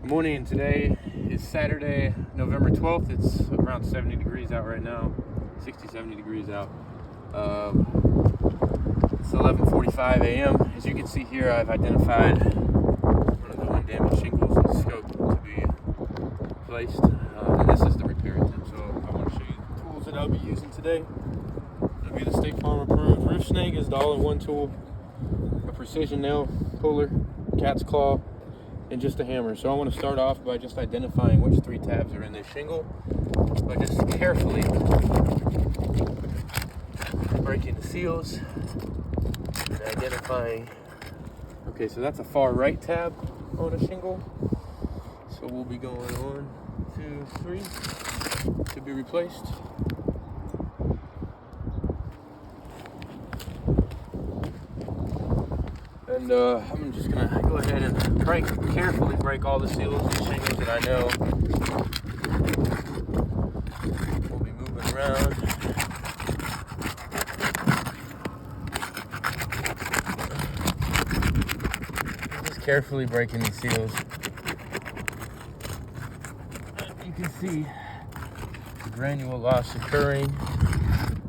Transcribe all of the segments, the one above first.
Good morning. Today is Saturday, November 12th. It's around 70 degrees out right now. 60, 70 degrees out. It's 11:45 a.m. As you can see here, I've identified one of the wind damaged shingles and scope to be replaced. And this is the repair attempt. So I want to show you the tools that I'll be using today. It'll be the State Farm approved Roof Snake is the all-in-one tool, a precision nail puller, cat's claw, and just a hammer. So I want to start off by just identifying which 3 tabs are in this shingle by just carefully breaking the seals and identifying. Okay, so that's a far right tab on a shingle. So we'll be going 1, 2, 3 to be replaced. And I'm just gonna go ahead and carefully break all the seals and shingles that I know we'll be moving around. Just carefully breaking these seals. You can see the granule loss occurring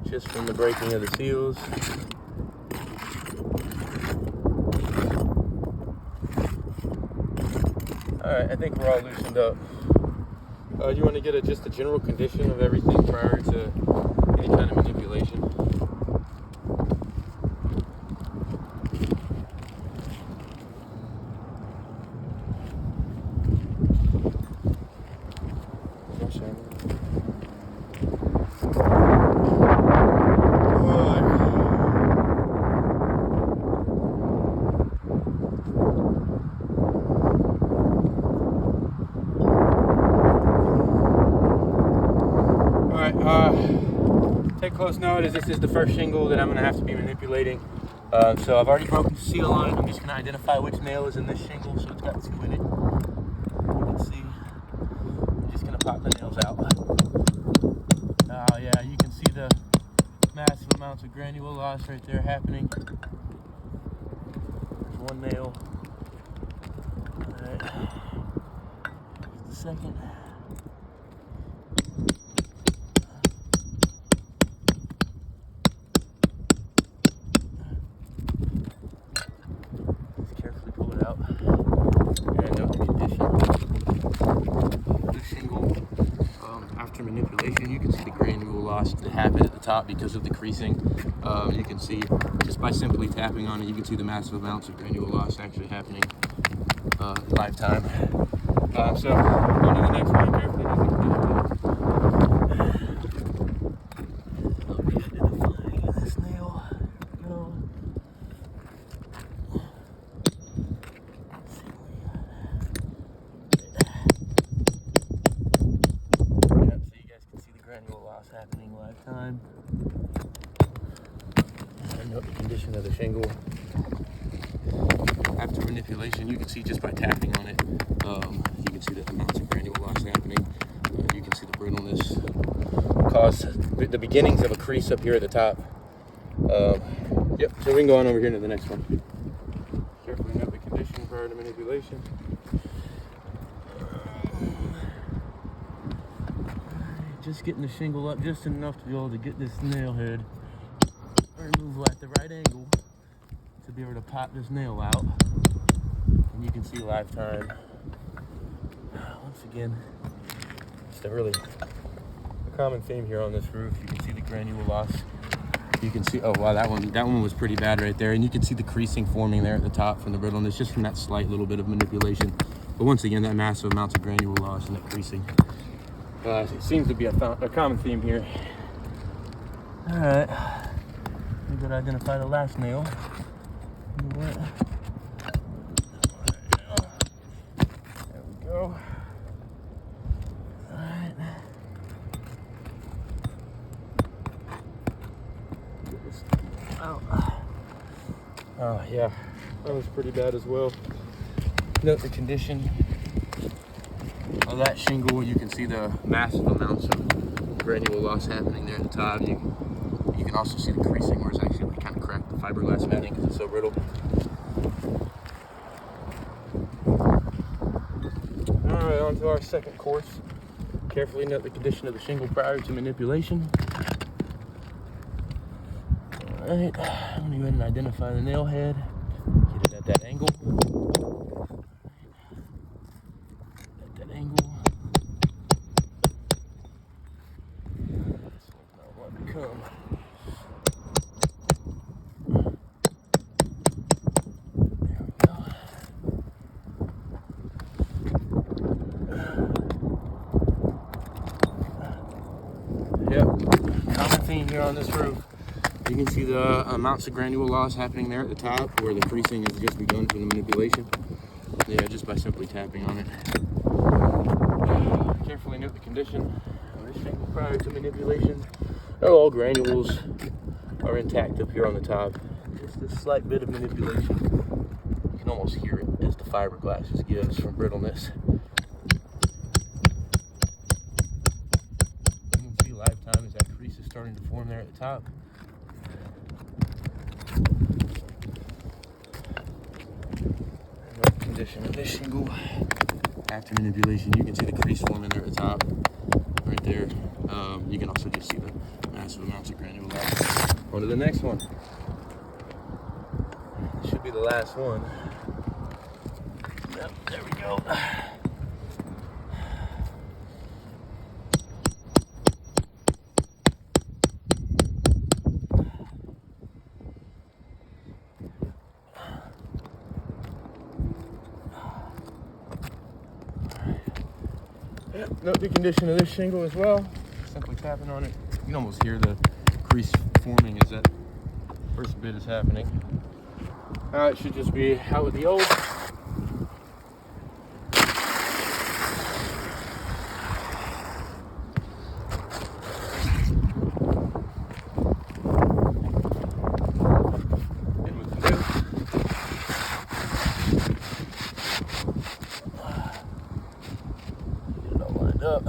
just from the breaking of the seals. Alright, I think we're all loosened up. You want to get just a general condition of everything prior to any kind of manipulation. Take close note as this is the first shingle that I'm going to have to be manipulating. So I've already broken the seal on it. I'm just going to identify which nail is in this shingle. So it's got 2 in it. You can see. I'm just going to pop the nails out. Oh yeah, you can see the massive amounts of granule loss right there happening. There's 1 nail. Alright. Here's the second. After manipulation, you can see the granule loss that happened at the top because of the creasing. You can see just by simply tapping on it, you can see the massive amounts of granule loss actually happening lifetime. So on to the next one. Carefully I'll be identifying this nail. Go. Granule loss happening lifetime. And note the condition of the shingle. After manipulation, you can see just by tapping on it, you can see the amounts of granule loss happening. You can see the brittleness cause the beginnings of a crease up here at the top. Yep, so we can go on over here to the next one. Carefully note the condition prior to manipulation. Just getting the shingle up just enough to be able to get this nail head removed at the right angle to be able to pop this nail out. And you can see lifetime. Once again, it's a really common theme here on this roof. You can see the granule loss. You can see, oh wow, that one was pretty bad right there. And you can see the creasing forming there at the top from the brittleness, just from that slight little bit of manipulation. But once again, that massive amounts of granule loss and that creasing. It seems to be a common theme here. Alright, we gotta identify the last nail. There we go. Alright. Get this out. Oh yeah, that was pretty bad as well. Note the condition of that shingle. You can see the massive amounts of granule loss happening there at the top. You can also see the creasing where it's actually like kind of cracked the fiberglass matting because it's so brittle. All right, on to our second course. Carefully note the condition of the shingle prior to manipulation. All right, I'm gonna go ahead and identify the nail head. Get it at that angle. At that angle. This one's not wanting to come. Yep, common theme here on this roof. You can see the amounts of granule loss happening there at the top where the creasing has just begun from the manipulation. Yeah, just by simply tapping on it. Carefully note the condition of this shingle prior to manipulation. All granules are intact up here on the top. Just a slight bit of manipulation. You can almost hear it as the fiberglass just gives from brittleness. Lifetime as that crease is starting to form there at the top. And condition of this shingle after manipulation, you can see the crease forming there at the top, right there. You can also just see the massive amounts of granule left. On to the next one. This should be the last one. Yep, there we go. Yep, note the condition of this shingle as well. Simply tapping on it. You can almost hear the crease forming as that first bit is happening. Now it should just be out with the old. In with the new. Get it all lined up.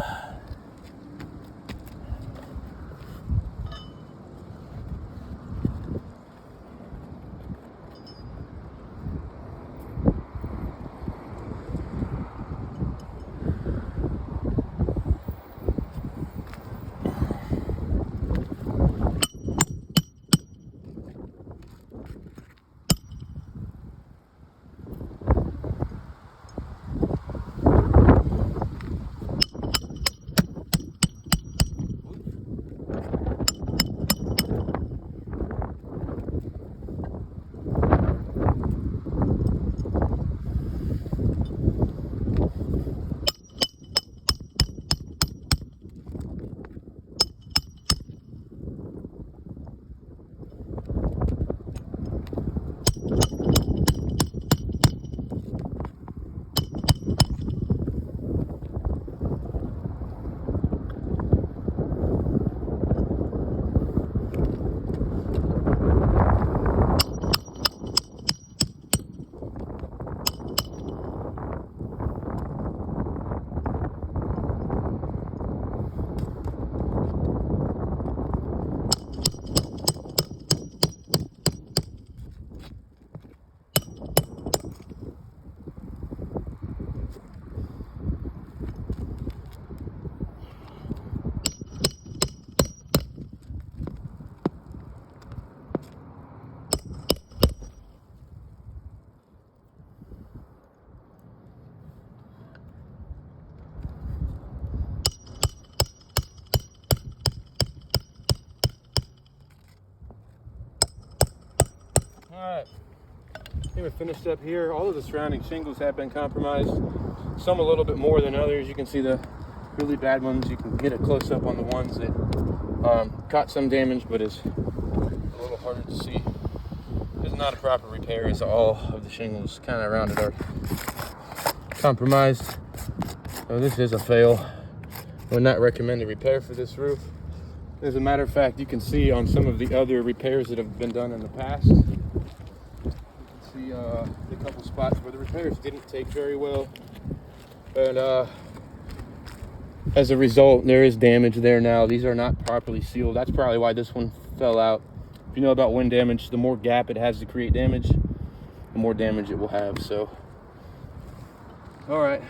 Alright, I think we're finished up here. All of the surrounding shingles have been compromised. Some a little bit more than others. You can see the really bad ones. You can get a close up on the ones that caught some damage, but is a little harder to see. This is not a proper repair, as all of the shingles kind of around it are compromised. So this is a fail. I would not recommend a repair for this roof. As a matter of fact, you can see on some of the other repairs that have been done in the past, see the couple spots where the repairs didn't take very well, and as a result there is damage there now. These are not properly sealed. That's probably why this one fell out. If you know about wind damage, the more gap it has to create damage, the more damage it will have. So all right,